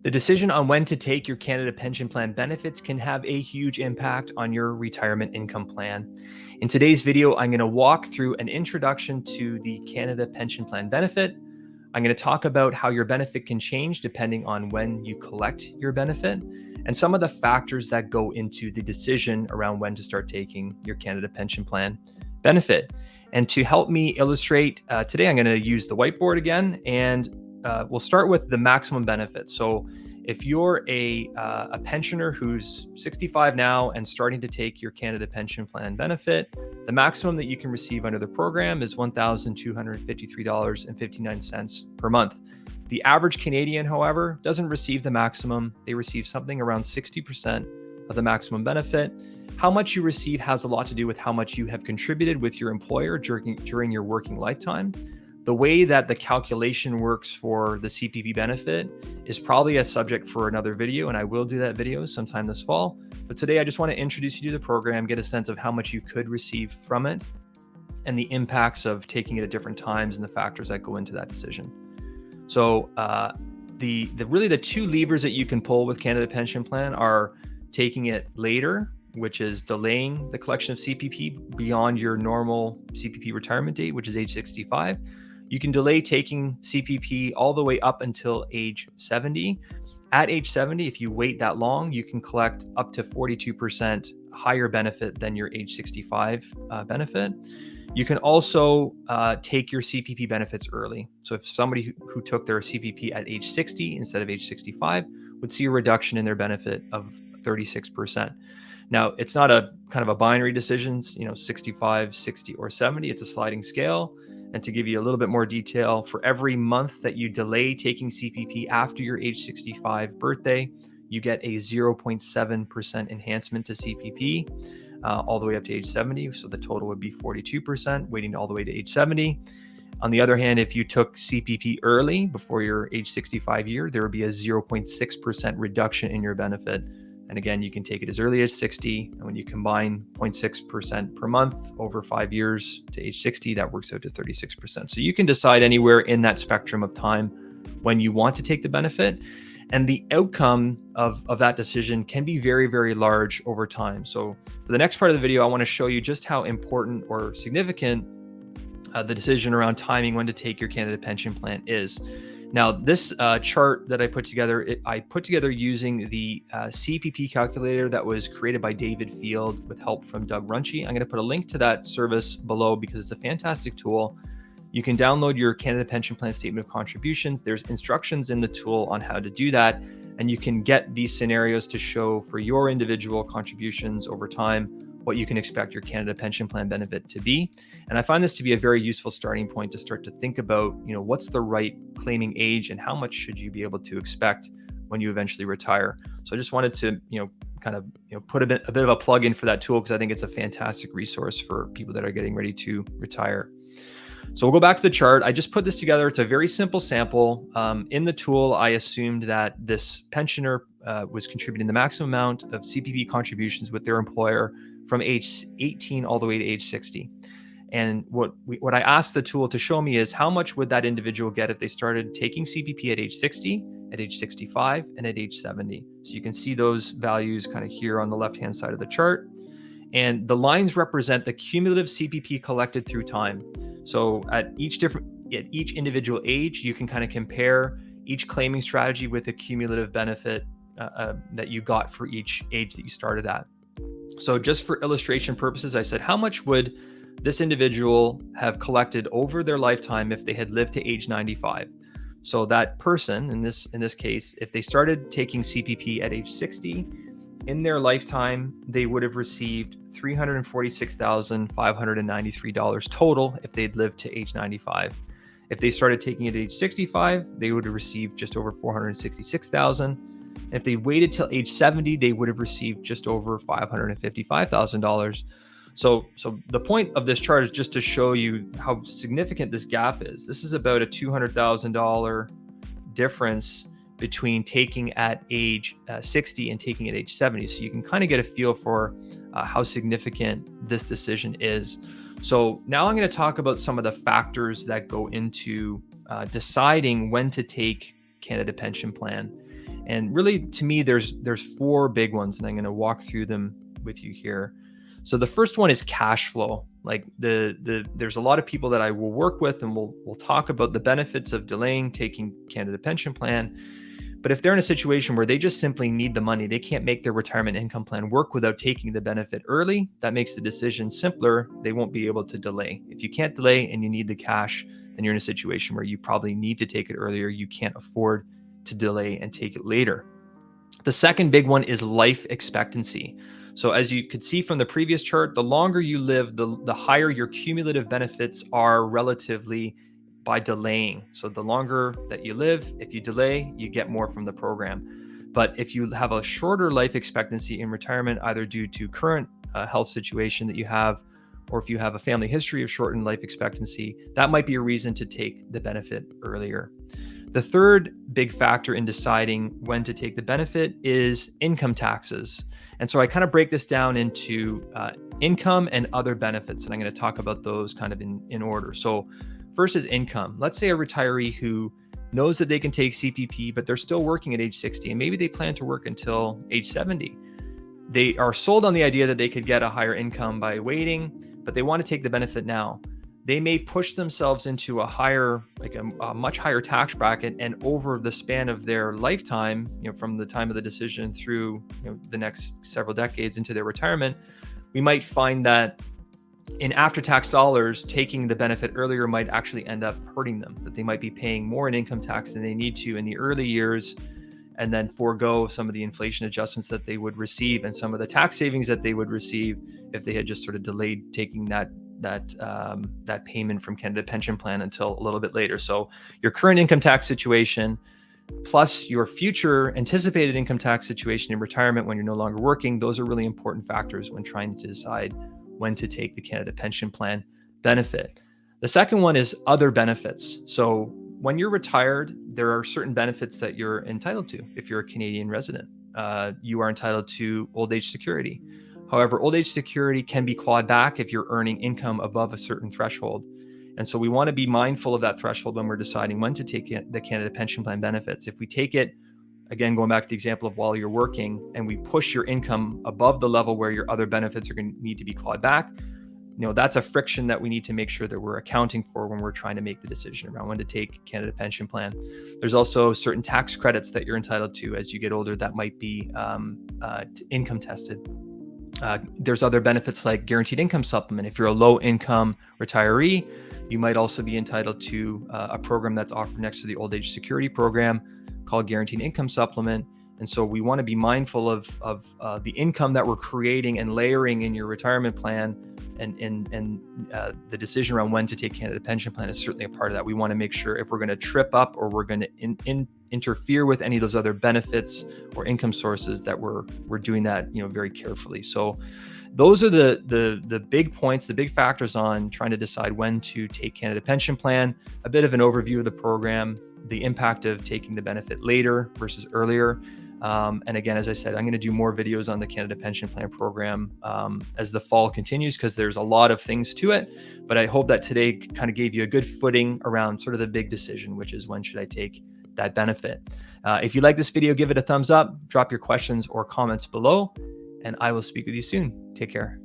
The decision on when to take your Canada Pension Plan benefits can have a huge impact on your retirement income plan. In today's video, I'm going to walk through an introduction to the Canada Pension Plan benefit. I'm going to talk about how your benefit can change depending on when you collect your benefit, and some of the factors that go into the decision around when to start taking your Canada Pension Plan benefit. And to help me illustrate, today I'm going to use the whiteboard again, and we'll start with the maximum benefit. So if you're a pensioner who's 65 now and starting to take your Canada Pension Plan benefit, the maximum that you can receive under the program is $1,253.59 per month. The average Canadian, however, doesn't receive the maximum. They receive something around 60% of the maximum benefit. How much you receive has a lot to do with how much you have contributed with your employer during your working lifetime. The way that the calculation works for the CPP benefit is probably a subject for another video, and I will do that video sometime this fall. But today I just want to introduce you to the program, get a sense of how much you could receive from it, and the impacts of taking it at different times and the factors that go into that decision. So really the two levers that you can pull with Canada Pension Plan are taking it later, which is delaying the collection of CPP beyond your normal CPP retirement date, which is age 65. You can delay taking CPP all the way up until age 70. At age 70, if you wait that long, you can collect up to 42% higher benefit than your age 65 benefit. You can also take your CPP benefits early. So if somebody who took their CPP at age 60 instead of age 65 would see a reduction in their benefit of 36%. Now, it's not a kind of a binary decision, 65, 60, or 70. It's a sliding scale. And to give you a little bit more detail, for every month that you delay taking CPP after your age 65 birthday, you get a 0.7% enhancement to CPP all the way up to age 70. So the total would be 42%, waiting all the way to age 70. On the other hand, if you took CPP early before your age 65 year, there would be a 0.6% reduction in your benefit. And again, you can take it as early as 60. And when you combine 0.6% per month over 5 years to age 60, that works out to 36%. So you can decide anywhere in that spectrum of time when you want to take the benefit. And the outcome of that decision can be very, very large over time. So for the next part of the video, I want to show you just how important or significant the decision around timing when to take your Canada Pension Plan is. Now, this chart that I put together, I put together using the CPP calculator that was created by David Field with help from Doug Runchie. I'm going to put a link to that service below because it's a fantastic tool. You can download your Canada Pension Plan statement of contributions. There's instructions in the tool on how to do that, and you can get these scenarios to show for your individual contributions over time what you can expect your Canada Pension Plan benefit to be. And I find this to be a very useful starting point to start to think about, what's the right claiming age and how much should you be able to expect when you eventually retire. So I just wanted to, put a bit of a plug in for that tool because I think it's a fantastic resource for people that are getting ready to retire. So we'll go back to the chart. I just put this together. It's a very simple sample. In the tool, I assumed that this pensioner was contributing the maximum amount of CPP contributions with their employer from age 18 all the way to age 60. And what I asked the tool to show me is how much would that individual get if they started taking CPP at age 60, at age 65, and at age 70. So you can see those values kind of here on the left-hand side of the chart. And the lines represent the cumulative CPP collected through time. So at each individual age, you can kind of compare each claiming strategy with the cumulative benefit that you got for each age that you started at. So just for illustration purposes, I said, how much would this individual have collected over their lifetime if they had lived to age 95? So that person, in this case, if they started taking CPP at age 60, in their lifetime, they would have received $346,593 total if they'd lived to age 95. If they started taking it at age 65, they would have received just over $466,000. If they waited till age 70, they would have received just over $555,000. So the point of this chart is just to show you how significant this gap is. This is about a $200,000 difference between taking at age 60 and taking at age 70. So you can kind of get a feel for how significant this decision is. So now I'm going to talk about some of the factors that go into deciding when to take Canada Pension Plan. And really, to me, there's four big ones, and I'm going to walk through them with you here. So the first one is cash flow. Like there's a lot of people that I will work with, and we'll talk about the benefits of delaying taking Canada Pension Plan. But if they're in a situation where they just simply need the money, they can't make their retirement income plan work without taking the benefit early, that makes the decision simpler. They won't be able to delay. If you can't delay and you need the cash, then you're in a situation where you probably need to take it earlier. You can't afford to delay and take it later. The second big one is life expectancy. So as you could see from the previous chart, the longer you live, the higher your cumulative benefits are relatively by delaying. So the longer that you live, if you delay, you get more from the program. But if you have a shorter life expectancy in retirement, either due to current health situation that you have, or if you have a family history of shortened life expectancy, that might be a reason to take the benefit earlier. The third big factor in deciding when to take the benefit is income taxes. And so I kind of break this down into income and other benefits, and I'm going to talk about those kind of in order. So first is income. Let's say a retiree who knows that they can take CPP, but they're still working at age 60, and maybe they plan to work until age 70. They are sold on the idea that they could get a higher income by waiting, but they want to take the benefit now. They may push themselves into a higher, like a much higher tax bracket, and over the span of their lifetime, from the time of the decision through the next several decades into their retirement, we might find that in after-tax dollars, taking the benefit earlier might actually end up hurting them, that they might be paying more in income tax than they need to in the early years, and then forego some of the inflation adjustments that they would receive and some of the tax savings that they would receive if they had just sort of delayed taking that payment from Canada Pension Plan until a little bit later. So your current income tax situation plus your future anticipated income tax situation in retirement when you're no longer working, those are really important factors when trying to decide when to take the Canada Pension Plan benefit. The second one is other benefits. So when you're retired, there are certain benefits that you're entitled to. If you're a Canadian resident, you are entitled to old age security. However, old age security can be clawed back if you're earning income above a certain threshold. And so we want to be mindful of that threshold when we're deciding when to take the Canada Pension Plan benefits. If we take it, again, going back to the example of while you're working, and we push your income above the level where your other benefits are going to need to be clawed back, that's a friction that we need to make sure that we're accounting for when we're trying to make the decision around when to take Canada Pension Plan. There's also certain tax credits that you're entitled to as you get older that might be income tested. There's other benefits like guaranteed income supplement. If you're a low income retiree, you might also be entitled to a program that's offered next to the old age security program called guaranteed income supplement. And so we want to be mindful of the income that we're creating and layering in your retirement plan, and the decision around when to take Canada Pension Plan is certainly a part of that. We want to make sure if we're going to trip up or we're going to interfere with any of those other benefits or income sources, that we're doing that very carefully. So those are the big points, the big factors on trying to decide when to take Canada Pension Plan. A bit of an overview of the program, the impact of taking the benefit later versus earlier. And again, as I said, I'm going to do more videos on the Canada Pension Plan program as the fall continues, because there's a lot of things to it. But I hope that today kind of gave you a good footing around sort of the big decision, which is when should I take that benefit. If you like this video, give it a thumbs up, drop your questions or comments below, and I will speak with you soon. Take care.